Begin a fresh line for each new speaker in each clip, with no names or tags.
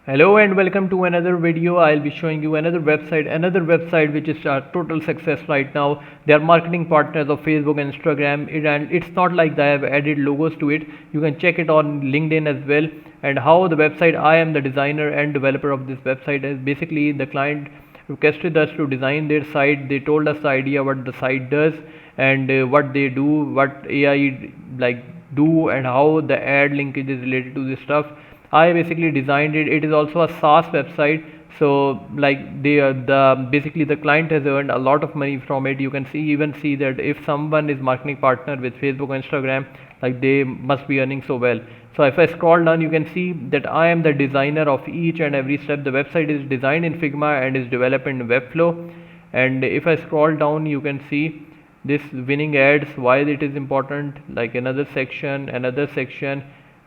Hello and welcome to another video. I'll be showing you another website which is a total success right now. They are marketing partners of Facebook and Instagram, and it's not like they have added logos to it. You can check it on LinkedIn as well. And how the website, I am the designer and developer of this website, is basically the client requested us to design their site. They told us the idea what the site does and what they do, what AI like do, and how the ad linkage is related to this stuff. I basically designed it. It is also a SaaS website, so like they are the basically the client has earned a lot of money from it. You can see that if someone is marketing partner with Facebook or Instagram, like they must be earning so well. So if I scroll down, you can see that I am the designer of each and every step. The website is designed in Figma and is developed in Webflow. And if I scroll down, you can see this winning ads, why it is important, like another section,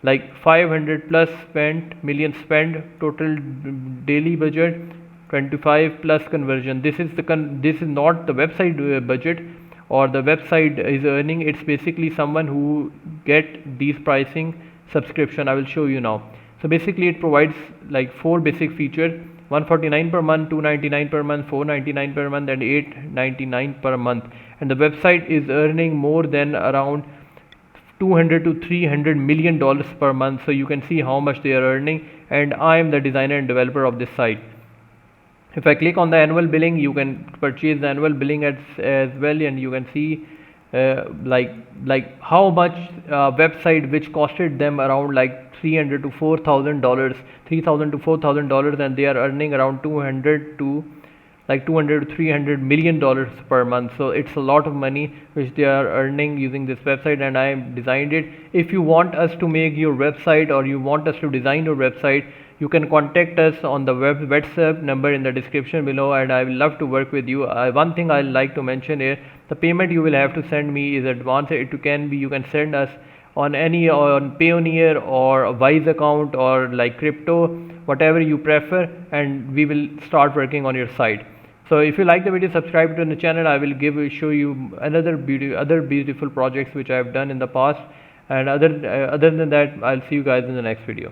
like 500 plus million spent total daily budget, 25 plus conversion. This is not the website budget or the website is earning. It's basically someone who get these pricing subscription. I will show you now. So basically it provides like four basic features: 149 per month, 299 per month, 499 per month, and 899 per month. And the website is earning more than around 200 to 300 million dollars per month. So you can see how much they are earning, and I am the designer and developer of this site. If I click on the annual billing, you can purchase the annual billing as well, and you can see like how much website which costed them around like 300 to 4,000 dollars, 3,000 to 4,000 dollars, and they are earning around 200 to 200 to 300 million dollars per month. So it's a lot of money which they are earning using this website, and I designed it. If you want us to make your website or you want us to design your website, you can contact us on the WhatsApp number in the description below, and I will love to work with you. One thing I like to mention here: the payment you will have to send me is advance. You can send us on Payoneer or a Wise account or like crypto, whatever you prefer, and we will start working on your site. So if you like the video, subscribe to the channel. I will show you other beautiful projects which I have done in the past, and other than that, I'll see you guys in the next video.